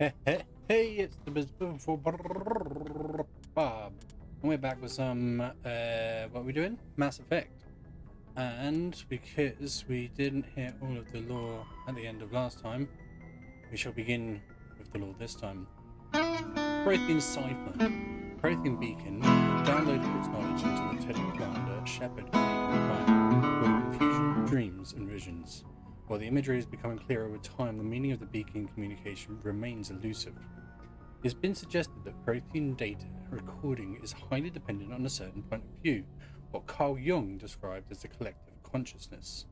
Hey, it's the B.S.B.F for Bob. And we're back with some, what are we doing? Mass Effect. And because we didn't hit all of the lore at the end of last time, we shall begin with the lore this time. Prothean Cipher. Prothean Beacon downloaded its knowledge into Lieutenant Commander Shepard Honeycomb Prime, causing confusion, dreams, and visions. While the imagery is becoming clearer with time, the meaning of the beacon communication remains elusive. It has been suggested that Prothean data recording is highly dependent on a certain point of view, what Carl Jung described as the collective consciousness.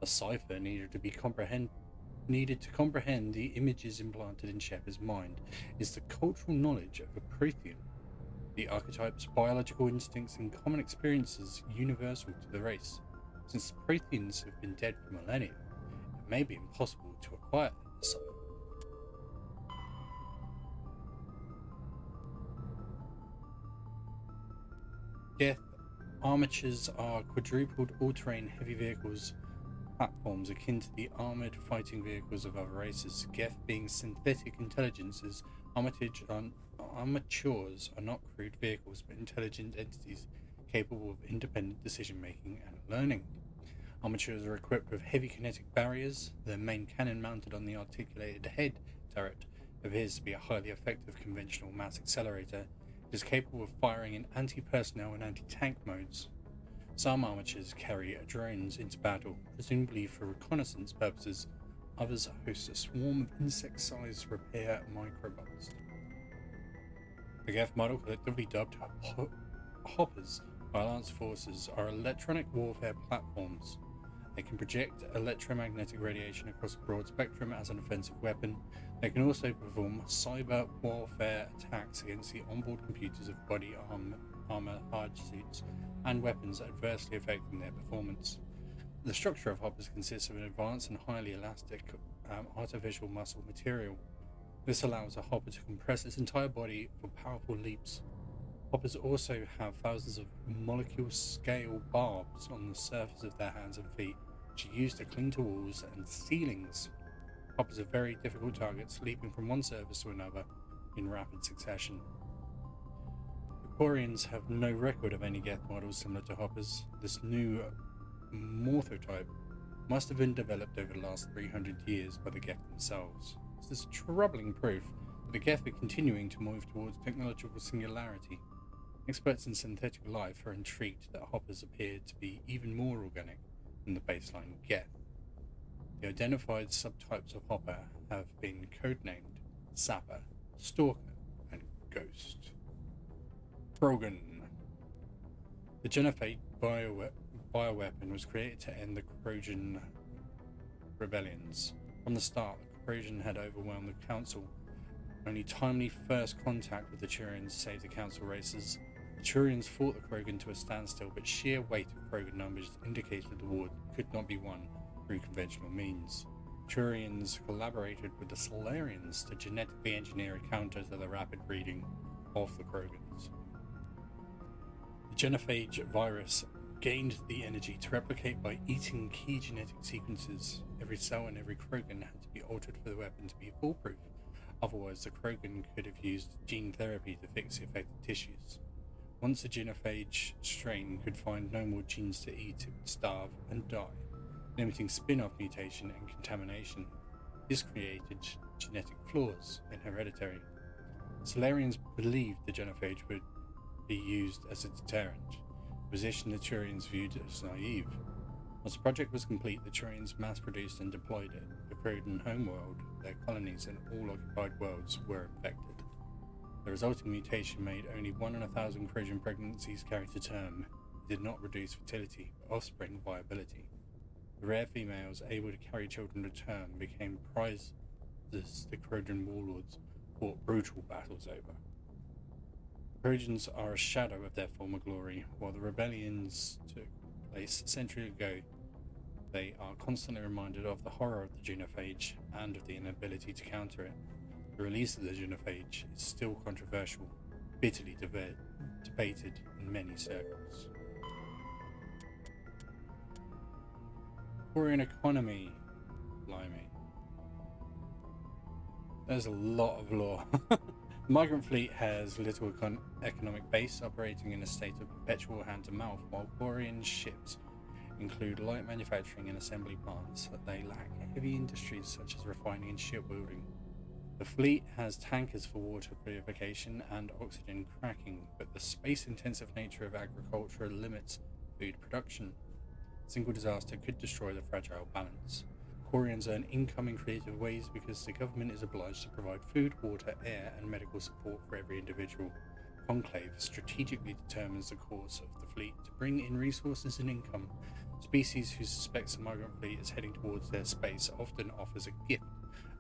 A cipher needed to comprehend the images implanted in Shepard's mind is the cultural knowledge of a Prothean. The archetypes, biological instincts, and common experiences universal to the race. Since the Protheans have been dead for millennia, it may be impossible to acquire the cipher. Geth armatures are quadrupled all-terrain heavy vehicles platforms akin to the armored fighting vehicles of other races. Geth being synthetic intelligences, armatures are not crude vehicles but intelligent entities capable of independent decision-making and learning. Armatures are equipped with heavy kinetic barriers. Their main cannon mounted on the articulated head turret appears to be a highly effective conventional mass accelerator. It is capable of firing in anti-personnel and anti-tank modes. Some armatures carry drones into battle, presumably for reconnaissance purposes. Others host a swarm of insect-sized repair microbots. The Geth model, collectively dubbed Hoppers by Alliance forces, are electronic warfare platforms. They can project electromagnetic radiation across a broad spectrum as an offensive weapon. They can also perform cyber warfare attacks against the onboard computers of body armor, hard suits, and weapons, adversely affecting their performance. The structure of hoppers consists of an advanced and highly elastic artificial muscle material. This allows a hopper to compress its entire body for powerful leaps. Hoppers also have thousands of molecule-scale barbs on the surface of their hands and feet, which are used to cling to walls and ceilings. Hoppers are very difficult targets, leaping from one surface to another in rapid succession. The Quarians have no record of any Geth models similar to Hoppers. This new morphotype must have been developed over the last 300 years by the Geth themselves. This is troubling proof that the Geth are continuing to move towards technological singularity. Experts in synthetic life are intrigued that hoppers appear to be even more organic than the baseline Geth. The identified subtypes of hopper have been codenamed Sapper, Stalker, and Ghost. Krogan. The Genophage bioweapon was created to end the Krogan rebellions. From the start, the Krogan had overwhelmed the Council. Only timely first contact with the Turians saved the Council races. The Turians fought the Krogan to a standstill, but sheer weight of Krogan numbers indicated the war could not be won through conventional means. Turians collaborated with the Solarians to genetically engineer a counter to the rapid breeding of the Krogans. The genophage virus gained the energy to replicate by eating key genetic sequences. Every cell in every Krogan had to be altered for the weapon to be foolproof. Otherwise, the Krogan could have used gene therapy to fix the affected tissues. Once the genophage strain could find no more genes to eat, it would starve and die, limiting spin-off mutation and contamination. This created genetic flaws in hereditary. Solarians believed the genophage would be used as a deterrent, a position the Turians viewed as naive. Once the project was complete, the Turians mass-produced and deployed it. The Krogan homeworld, their colonies, and all occupied worlds were infected. The resulting mutation made only 1 in 1,000 Krogan pregnancies carry to term. It did not reduce fertility, but offspring viability. The rare females able to carry children to term became prizes the Krogan warlords fought brutal battles over. Trojans are a shadow of their former glory. While the rebellions took place a century ago, they are constantly reminded of the horror of the genophage and of the inability to counter it. The release of the genophage is still controversial, bitterly debated in many circles. Quarian economy, blimey. There's a lot of law. The migrant fleet has little economic base, operating in a state of perpetual hand to mouth, while Korean ships include light manufacturing and assembly plants. They lack heavy industries such as refining and shipbuilding. The fleet has tankers for water purification and oxygen cracking, but the space intensive nature of agriculture limits food production. A single disaster could destroy the fragile balance. Koreans earn income in creative ways because the government is obliged to provide food, water, air, and medical support for every individual. Conclave strategically determines the course of the fleet to bring in resources and income. Species who suspects the migrant fleet is heading towards their space often offers a gift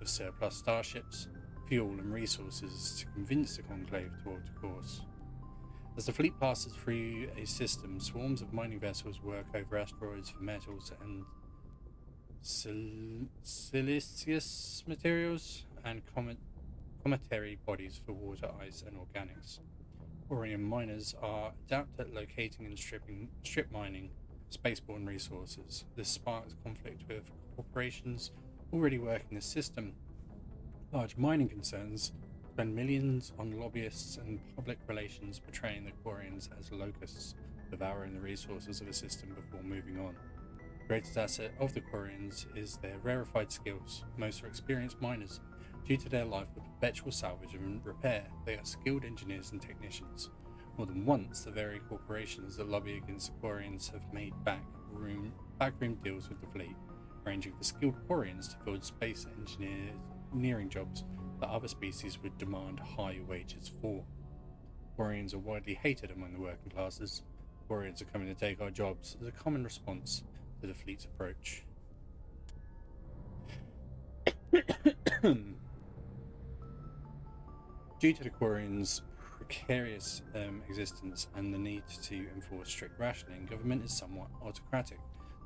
of surplus starships, fuel, and resources to convince the Conclave to alter course. As the fleet passes through a system, swarms of mining vessels work over asteroids for metals and siliceous materials, and cometary bodies for water, ice, and organics. Orion miners are adept at locating and strip mining spaceborne resources. This sparks conflict with corporations already working the system. Large mining concerns spend millions on lobbyists and public relations portraying the Quarians as locusts, devouring the resources of a system before moving on. The greatest asset of the Quarians is their rarefied skills. Most are experienced miners. Due to their life of perpetual salvage and repair, they are skilled engineers and technicians. More than once, the very corporations that lobby against the Quarians have made backroom deals with the fleet, arranging for skilled Quarians to build space engineering jobs that other species would demand high wages for. Quarians are widely hated among the working classes. Quarians are coming to take our jobs as a common response to the fleet's approach. Due to the Quarians' precarious existence and the need to enforce strict rationing, government is somewhat autocratic.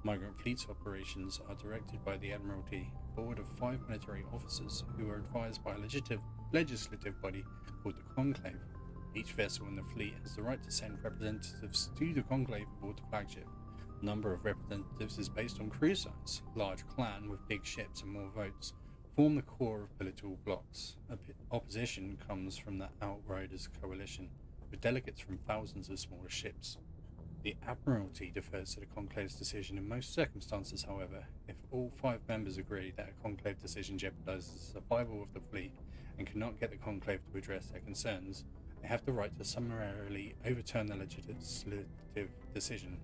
Migrant fleet's operations are directed by the Admiralty, a board of 5 military officers who are advised by a legislative body called the Conclave. Each vessel in the fleet has the right to send representatives to the Conclave aboard the flagship. The number of representatives is based on crew size. Large clan with big ships and more votes form the core of political blocs. Opposition comes from the Outriders coalition, with delegates from thousands of smaller ships. The Admiralty defers to the Conclave's decision in most circumstances, however. If all 5 members agree that a Conclave decision jeopardizes the survival of the fleet and cannot get the Conclave to address their concerns, they have the right to summarily overturn the legislative decision.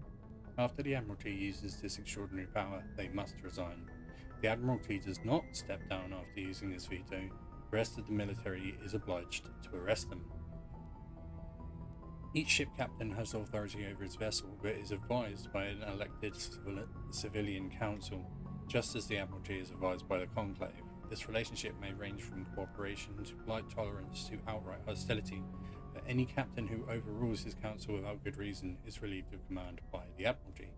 After the Admiralty uses this extraordinary power, they must resign. If the Admiralty does not step down after using this veto, the rest of the military is obliged to arrest them. Each ship captain has authority over his vessel, but is advised by an elected civilian council, just as the Admiralty is advised by the Conclave. This relationship may range from cooperation to polite tolerance to outright hostility, but any captain who overrules his council without good reason is relieved of command by the Admiralty.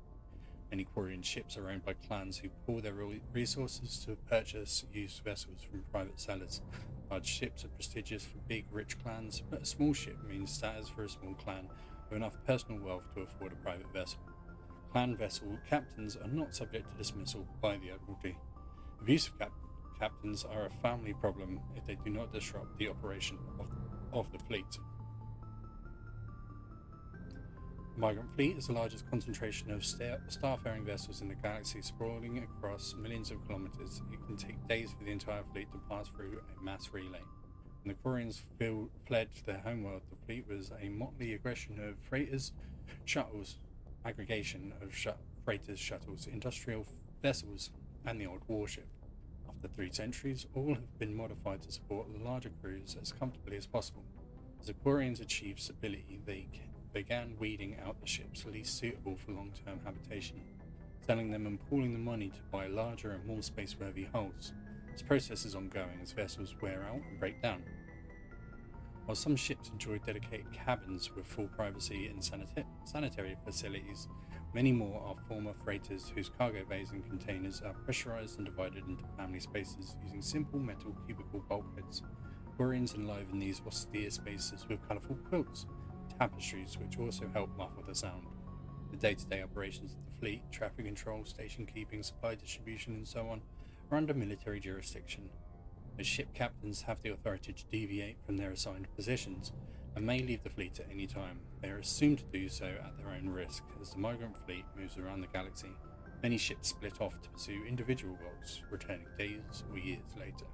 Many Quarian ships are owned by clans who pool their resources to purchase used vessels from private sellers. Large ships are prestigious for big, rich clans, but a small ship means status for a small clan with enough personal wealth to afford a private vessel. Clan vessel captains are not subject to dismissal by the Admiralty. Abusive captains are a family problem if they do not disrupt the operation of the fleet. The Migrant Fleet is the largest concentration of starfaring vessels in the galaxy, sprawling across millions of kilometers. It can take days for the entire fleet to pass through a mass relay. When the Quarians fled their homeworld, the fleet was a motley aggregation of freighters, shuttles, aggregation of freighters, shuttles, industrial vessels, and the old warship. After 3 centuries, all have been modified to support larger crews as comfortably as possible. As the Quarians achieved stability, they began weeding out the ships least suitable for long-term habitation, selling them and pooling the money to buy larger and more space-worthy hulls. This process is ongoing as vessels wear out and break down. While some ships enjoy dedicated cabins with full privacy and sanitary facilities, many more are former freighters whose cargo bays and containers are pressurized and divided into family spaces using simple metal cubicle bulkheads. Quarians enliven these austere spaces with colourful quilts, tapestries which also help muffle the sound. The day-to-day operations of the fleet, traffic control, station keeping, supply distribution, and so on, are under military jurisdiction. The ship captains have the authority to deviate from their assigned positions and may leave the fleet at any time. They are assumed to do so at their own risk. As the migrant fleet moves around the galaxy, many ships split off to pursue individual goals, returning days or years later.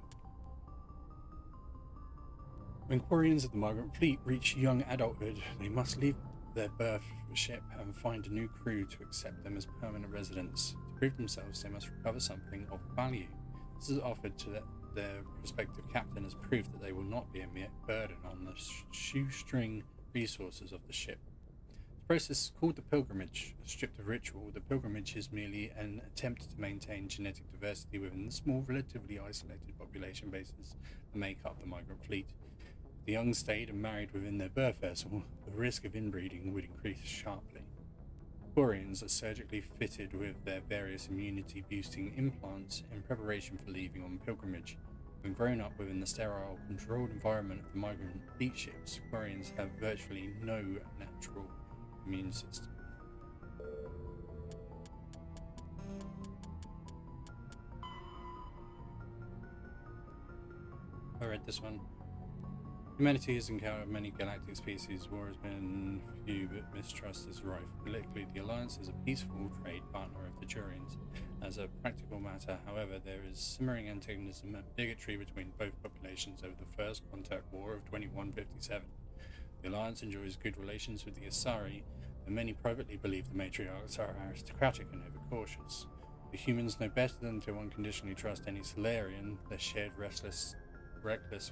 When Quarians of the migrant fleet reach young adulthood, they must leave their birth ship and find a new crew to accept them as permanent residents. To prove themselves, they must recover something of value. This is offered to their prospective captain as proof that they will not be a mere burden on the shoestring resources of the ship. The process is called the pilgrimage. Stripped of ritual, the pilgrimage is merely an attempt to maintain genetic diversity within the small, relatively isolated population bases that make up the migrant fleet. If the young stayed and married within their birth vessel, the risk of inbreeding would increase sharply. Quarians are surgically fitted with their various immunity-boosting implants in preparation for leaving on pilgrimage. When grown up within the sterile, controlled environment of the migrant fleet ships, Quarians have virtually no natural immune system. I read this one. Humanity has encountered many galactic species. War has been few, but mistrust is rife. Politically, the Alliance is a peaceful trade partner of the Turians. As a practical matter, however, there is simmering antagonism and bigotry between both populations over the First Contact War of 2157. The Alliance enjoys good relations with the Asari, and many privately believe the matriarchs are aristocratic and overcautious. The humans know better than to unconditionally trust any Solarian. Their shared reckless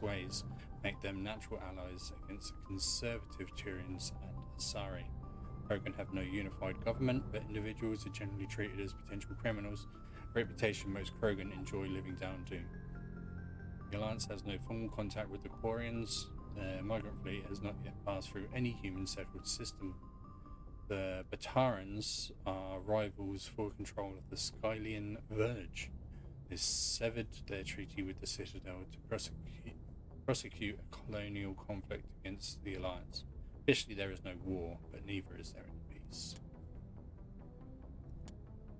ways make them natural allies against conservative Turians and Asari. Krogan have no unified government, but individuals are generally treated as potential criminals, a reputation most Krogan enjoy living down to. The Alliance has no formal contact with the Quarians. Their migrant fleet has not yet passed through any human-settled system. The Batarans are rivals for control of the Skylian Verge. They severed their treaty with the Citadel to prosecute a colonial conflict against the Alliance. Officially there is no war, but neither is there any peace.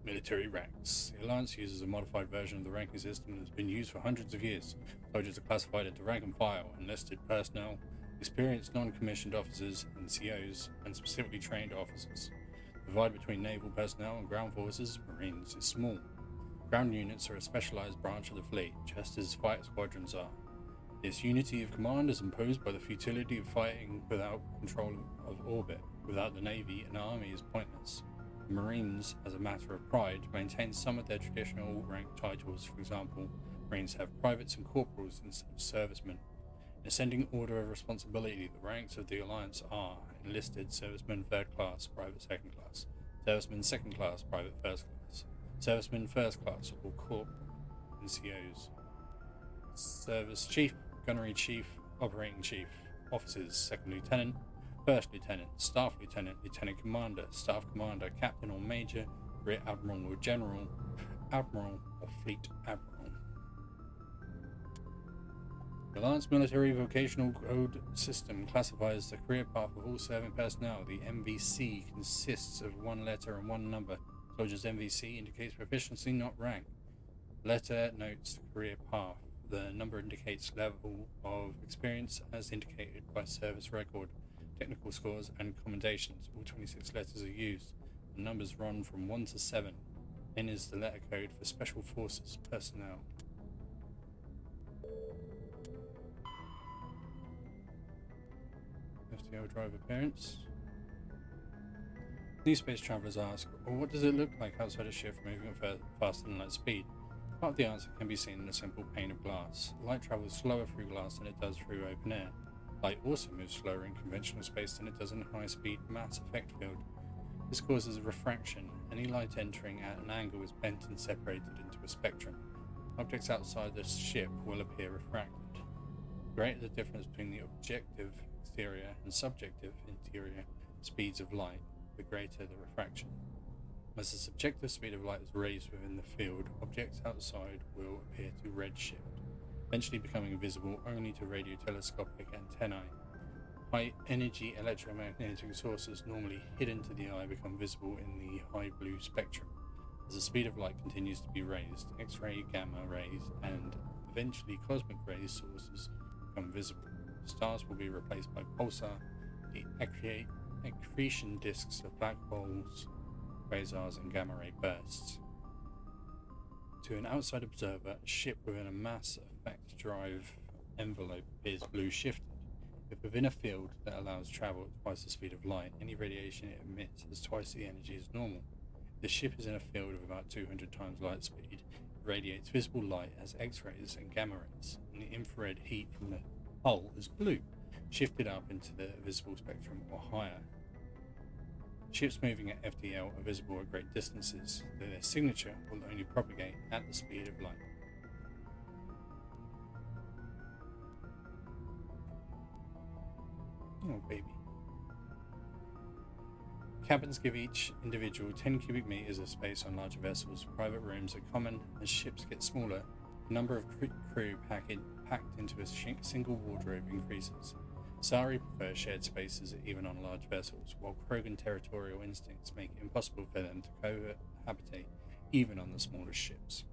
Military ranks. The Alliance uses a modified version of the ranking system that has been used for hundreds of years. Soldiers are classified into rank and file, enlisted personnel, experienced non-commissioned officers, NCOs, and specifically trained officers. The divide between naval personnel and ground forces, Marines, is small. Ground units are a specialized branch of the fleet, just as fighter squadrons are. This unity of command is imposed by the futility of fighting without control of orbit. Without the Navy, an army is pointless. The Marines, as a matter of pride, maintain some of their traditional rank titles. For example, Marines have privates and corporals instead of servicemen. In ascending order of responsibility, the ranks of the Alliance are enlisted servicemen 3rd class, private 2nd class, servicemen 2nd class, private 1st class, servicemen 1st class, or corporal, NCOs, service chief, gunnery chief, operating chief, officers, 2nd lieutenant, 1st lieutenant, staff lieutenant, lieutenant commander, staff commander, captain or major, rear admiral or general, admiral or fleet admiral. The Alliance Military Vocational Code System classifies the career path of all serving personnel. The MVC consists of one letter and one number. Soldier's MVC indicates proficiency, not rank. Letter notes the career path. The number indicates level of experience as indicated by service record, technical scores, and commendations. All 26 letters are used. The numbers run from 1 to 7. N is the letter code for Special Forces personnel. FTL drive appearance. New space travelers ask, well, what does it look like outside a ship moving at faster than light speed? Part of the answer can be seen in a simple pane of glass. Light travels slower through glass than it does through open air. Light also moves slower in conventional space than it does in a high-speed mass-effect field. This causes refraction. Any light entering at an angle is bent and separated into a spectrum. Objects outside the ship will appear refracted. The greater the difference between the objective exterior and subjective interior speeds of light, the greater the refraction. As the subjective speed of light is raised within the field, objects outside will appear to redshift, eventually becoming visible only to radiotelescopic antennae. High-energy electromagnetic sources normally hidden to the eye become visible in the high blue spectrum. As the speed of light continues to be raised, X-ray, gamma rays, and eventually cosmic ray sources become visible. Stars will be replaced by pulsar, the accretion disks of black holes, quasars, and gamma ray bursts. To an outside observer, a ship within a mass effect drive envelope appears blue shifted. If within a field that allows travel at twice the speed of light, any radiation it emits has twice the energy as normal. If the ship is in a field of about 200 times light speed, it radiates visible light as X-rays and gamma rays, and the infrared heat from the hull is blue, shifted up into the visible spectrum or higher. Ships moving at FDL are visible at great distances, though their signature will only propagate at the speed of light. Oh, baby. Cabins give each individual 10 cubic meters of space on larger vessels. Private rooms are common. As ships get smaller, the number of crew packed into a single wardrobe increases. Sari prefer shared spaces even on large vessels, while Krogan territorial instincts make it impossible for them to cohabitate even on the smallest ships.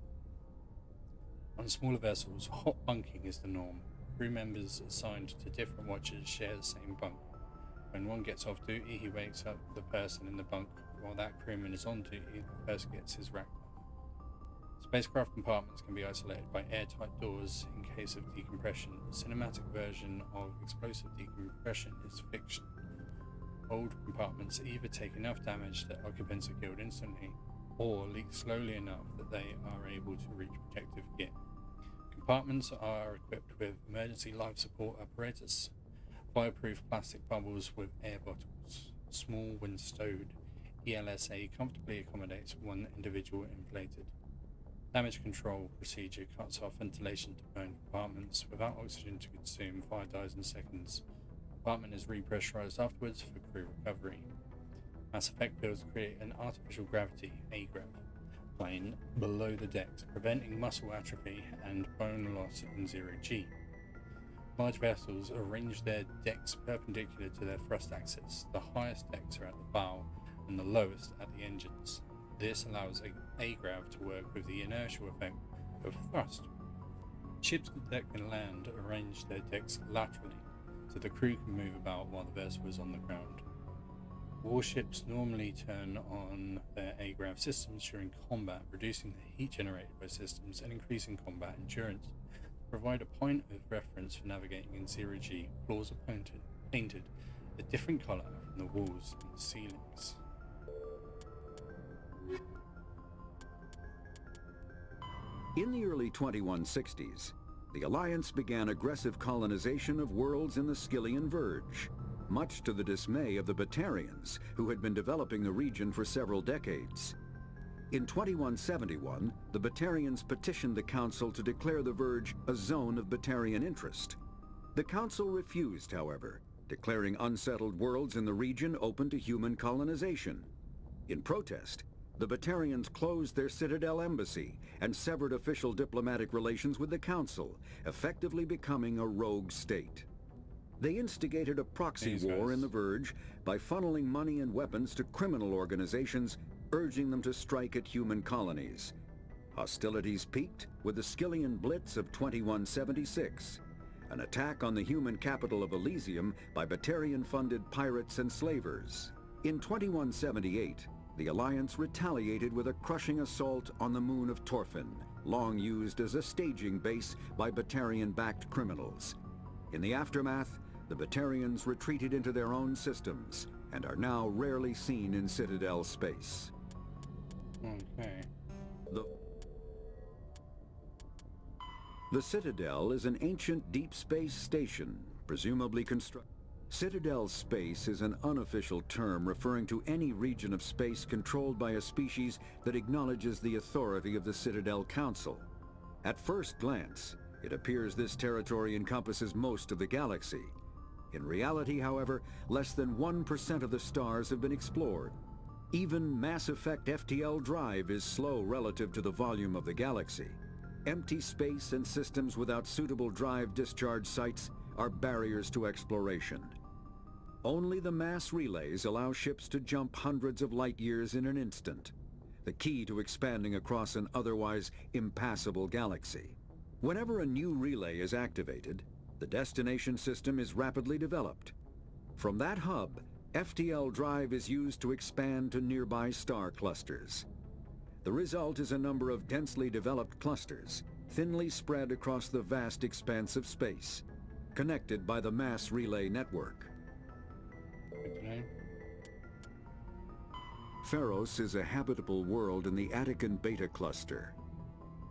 On smaller vessels, hot bunking is the norm. Crew members assigned to different watches share the same bunk. When one gets off duty, he wakes up the person in the bunk. While that crewman is on duty, the first gets his rack done. Spacecraft compartments can be isolated by airtight doors in case of decompression. The cinematic version of explosive decompression is fiction. Old compartments either take enough damage that occupants are killed instantly, or leak slowly enough that they are able to reach protective gear. Compartments are equipped with emergency life support apparatus, fireproof plastic bubbles with air bottles. Small when stowed, ELSA comfortably accommodates one individual inflated. Damage control procedure cuts off ventilation to burn compartments. Without oxygen to consume, fire dies in seconds. Compartment is repressurized afterwards for crew recovery. Mass effect fields create an artificial gravity, AGRAV, plane below the decks, preventing muscle atrophy and bone loss in zero-G. Large vessels arrange their decks perpendicular to their thrust axis. The highest decks are at the bow and the lowest at the engines. This allows AGRAV to work with the inertial effect of thrust. Ships that can land arrange their decks laterally, so the crew can move about while the vessel is on the ground. Warships normally turn on their AGRAV systems during combat, reducing the heat generated by systems and increasing combat endurance. To provide a point of reference for navigating in zero-G, floors are painted a different colour from the walls and the ceilings. In the early 2160s, the Alliance began aggressive colonization of worlds in the Skyllian Verge, much to the dismay of the Batarians, who had been developing the region for several decades. In 2171, the Batarians petitioned the Council to declare the Verge a zone of Batarian interest. The Council refused, however, declaring unsettled worlds in the region open to human colonization. In protest, the Batarians closed their Citadel embassy and severed official diplomatic relations with the Council, effectively becoming a rogue state. They instigated a proxy war in the Verge by funneling money and weapons to criminal organizations, urging them to strike at human colonies. Hostilities peaked with the Skyllian Blitz of 2176, an attack on the human capital of Elysium by Batarian-funded pirates and slavers. In 2178, the Alliance retaliated with a crushing assault on the moon of Torfin, long used as a staging base by Batarian-backed criminals. In the aftermath, the Batarians retreated into their own systems and are now rarely seen in Citadel space. Okay. The Citadel is an ancient deep space station, presumably constructed. Citadel space is an unofficial term referring to any region of space controlled by a species that acknowledges the authority of the Citadel Council. At first glance, it appears this territory encompasses most of the galaxy. In reality, however, less than 1% of the stars have been explored. Even Mass Effect FTL drive is slow relative to the volume of the galaxy. Empty space and systems without suitable drive discharge sites are barriers to exploration. Only the mass relays allow ships to jump hundreds of light years in an instant, the key to expanding across an otherwise impassable galaxy. Whenever a new relay is activated, the destination system is rapidly developed. From that hub, FTL drive is used to expand to nearby star clusters. The result is a number of densely developed clusters, thinly spread across the vast expanse of space, connected by the mass relay network. Good to know. Pharos is a habitable world in the Attican Beta cluster.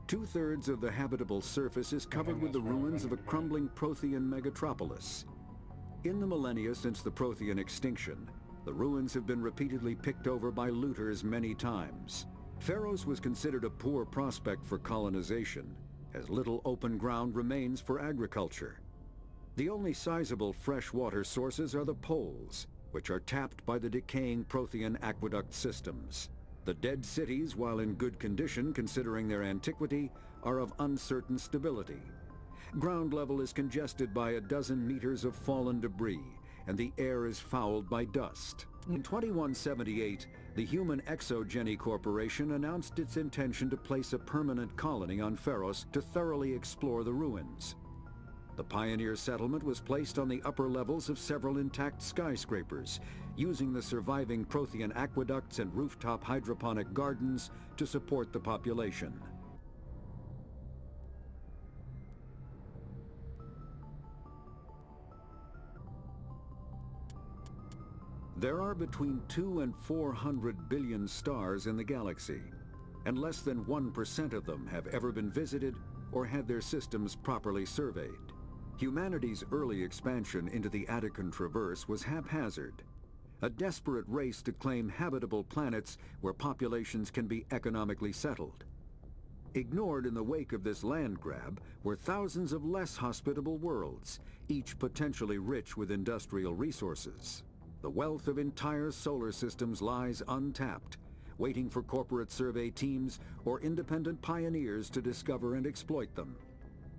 2/3 of the habitable surface is covered with the ruins of a crumbling Prothean megatropolis. In the millennia since the Prothean extinction, the ruins have been repeatedly picked over by looters many times. Pharos was considered a poor prospect for colonization, as little open ground remains for agriculture. The only sizable freshwater sources are the poles, which are tapped by the decaying Prothean aqueduct systems. The dead cities, while in good condition considering their antiquity, are of uncertain stability. Ground level is congested by a dozen meters of fallen debris, and the air is fouled by dust. In 2178, the Human Exogeny Corporation announced its intention to place a permanent colony on Pharos to thoroughly explore the ruins. The pioneer settlement was placed on the upper levels of several intact skyscrapers, using the surviving Prothean aqueducts and rooftop hydroponic gardens to support the population. There are between 200 and 400 billion stars in the galaxy, and less than 1% of them have ever been visited or had their systems properly surveyed. Humanity's early expansion into the Attican Traverse was haphazard, a desperate race to claim habitable planets where populations can be economically settled. Ignored in the wake of this land grab were thousands of less hospitable worlds, each potentially rich with industrial resources. The wealth of entire solar systems lies untapped, waiting for corporate survey teams or independent pioneers to discover and exploit them.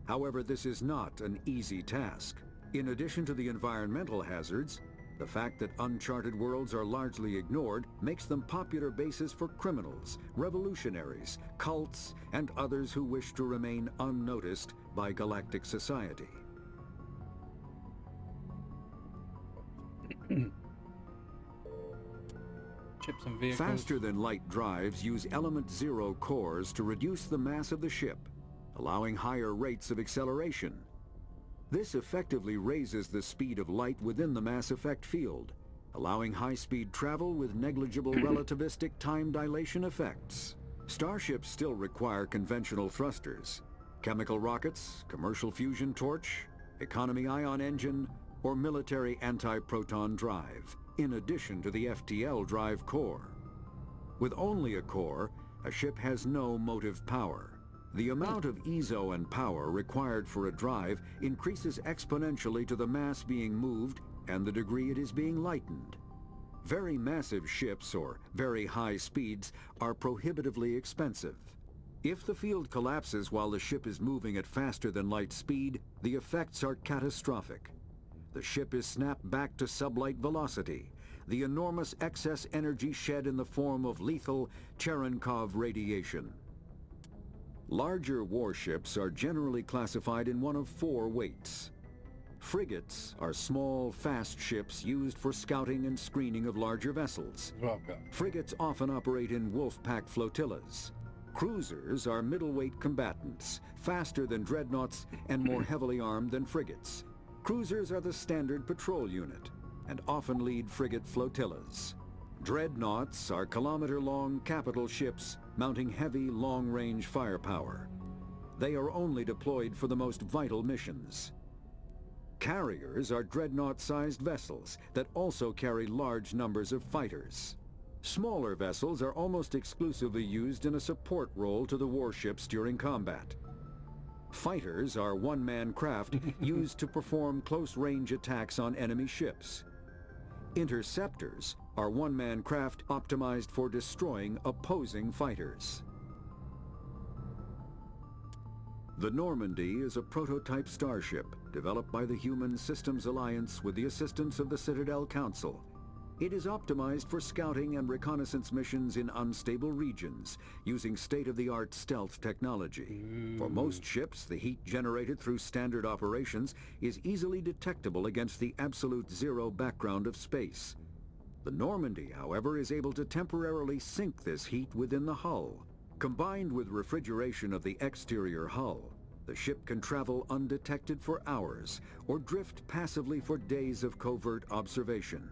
However, this is not an easy task. In addition to the environmental hazards, the fact that uncharted worlds are largely ignored makes them popular bases for criminals, revolutionaries, cults, and others who wish to remain unnoticed by galactic society. Ships and vehicles. Faster-than-light drives use element zero cores to reduce the mass of the ship, allowing higher rates of acceleration. This effectively raises the speed of light within the mass effect field, allowing high-speed travel with negligible relativistic time dilation effects. Starships still require conventional thrusters, chemical rockets, commercial fusion torch, economy ion engine, or military anti-proton drive, in addition to the FTL drive core. With only a core, a ship has no motive power. The amount of EZO and power required for a drive increases exponentially to the mass being moved and the degree it is being lightened. Very massive ships, or very high speeds, are prohibitively expensive. If the field collapses while the ship is moving at faster than light speed, the effects are catastrophic. The ship is snapped back to sublight velocity, the enormous excess energy shed in the form of lethal Cherenkov radiation. Larger warships are generally classified in one of 4 weights. Frigates are small, fast ships used for scouting and screening of larger vessels. Frigates often operate in wolf pack flotillas. Cruisers are middleweight combatants, faster than dreadnoughts and more heavily armed than frigates. Cruisers are the standard patrol unit and often lead frigate flotillas. Dreadnoughts are kilometer-long capital ships mounting heavy, long-range firepower. They are only deployed for the most vital missions. Carriers are dreadnought-sized vessels that also carry large numbers of fighters. Smaller vessels are almost exclusively used in a support role to the warships during combat. Fighters are one-man craft used to perform close-range attacks on enemy ships. Interceptors are one-man craft optimized for destroying opposing fighters. The Normandy is a prototype starship developed by the Human Systems Alliance with the assistance of the Citadel Council. It is optimized for scouting and reconnaissance missions in unstable regions, using state-of-the-art stealth technology. For most ships, the heat generated through standard operations is easily detectable against the absolute zero background of space. The Normandy, however, is able to temporarily sink this heat within the hull. Combined with refrigeration of the exterior hull, the ship can travel undetected for hours or drift passively for days of covert observation.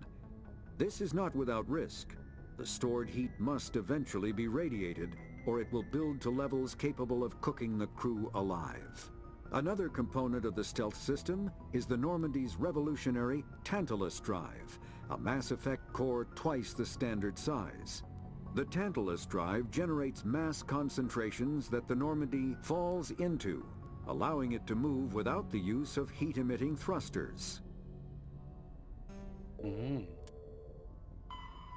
This is not without risk. The stored heat must eventually be radiated, or it will build to levels capable of cooking the crew alive. Another component of the stealth system is the Normandy's revolutionary Tantalus drive, a Mass Effect core twice the standard size. The Tantalus drive generates mass concentrations that the Normandy falls into, allowing it to move without the use of heat-emitting thrusters.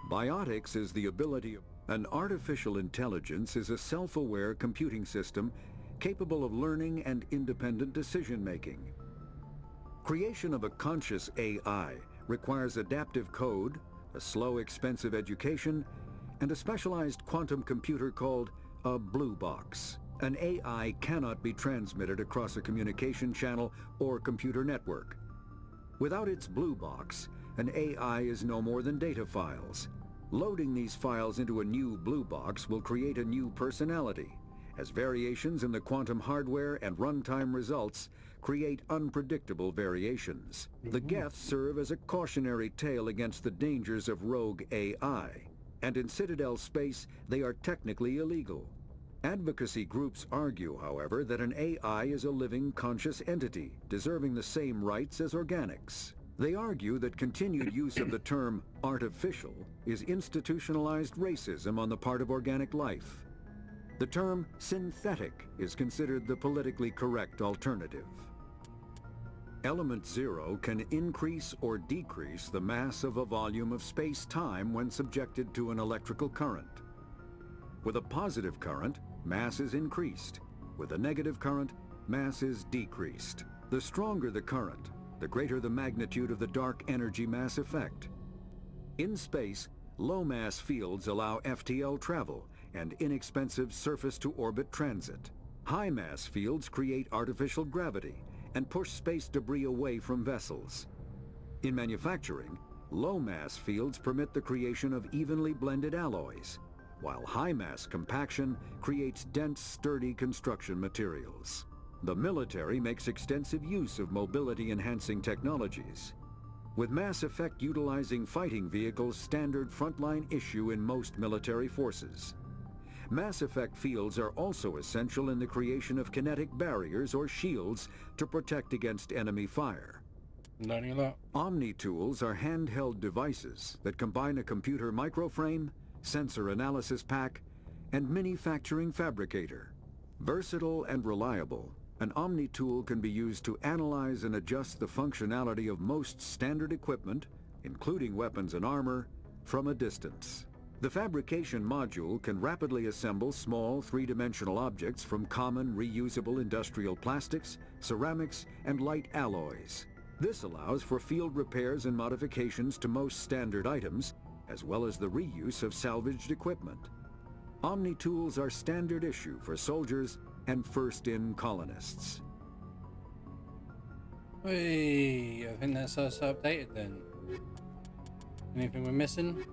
Biotics is the ability of an artificial intelligence is a self-aware computing system capable of learning and independent decision-making. Creation of a conscious AI requires adaptive code, a slow, expensive education, and a specialized quantum computer called a blue box. An AI cannot be transmitted across a communication channel or computer network. Without its blue box, an AI is no more than data files. Loading these files into a new blue box will create a new personality, as variations in the quantum hardware and runtime results create unpredictable variations. The Geths serve as a cautionary tale against the dangers of rogue AI, and in Citadel space they are technically illegal. Advocacy groups argue, however, that an AI is a living, conscious entity, deserving the same rights as organics. They argue that continued use of the term artificial is institutionalized racism on the part of organic life. The term synthetic is considered the politically correct alternative. Element zero can increase or decrease the mass of a volume of space-time when subjected to an electrical current. With a positive current, mass is increased. With a negative current, mass is decreased. The stronger the current, the greater the magnitude of the dark energy mass effect. In space, low-mass fields allow FTL travel and inexpensive surface-to-orbit transit. High-mass fields create artificial gravity and push space debris away from vessels. In manufacturing, low-mass fields permit the creation of evenly blended alloys, while high-mass compaction creates dense, sturdy construction materials. The military makes extensive use of mobility-enhancing technologies, with Mass Effect utilizing fighting vehicles standard frontline issue in most military forces. Mass Effect fields are also essential in the creation of kinetic barriers or shields to protect against enemy fire. Learning a lot. Omni-tools are handheld devices that combine a computer microframe, sensor analysis pack, and manufacturing fabricator. Versatile and reliable, an Omni-tool can be used to analyze and adjust the functionality of most standard equipment, including weapons and armor, from a distance. The fabrication module can rapidly assemble small three-dimensional objects from common reusable industrial plastics, ceramics, and light alloys. This allows for field repairs and modifications to most standard items, as well as the reuse of salvaged equipment. Omni-tools are standard issue for soldiers and first-in colonists. Hey, I think that's us updated then. Anything we're missing?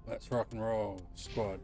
Let's rock and roll, squad.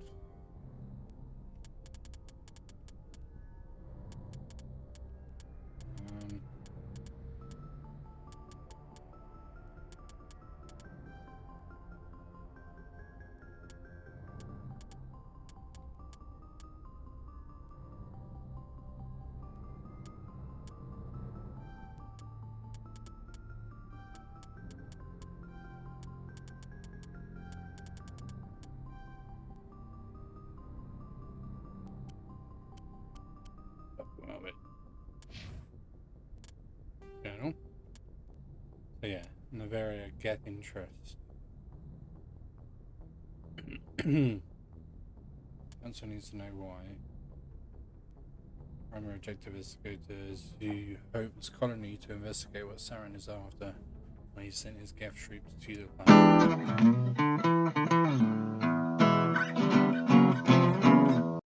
Journal. So yeah, Novaria get interest. Council needs to know why. Primary objective is to go to Zoo Hope's colony to investigate what Saren is after when he sent his Geth troops to the planet.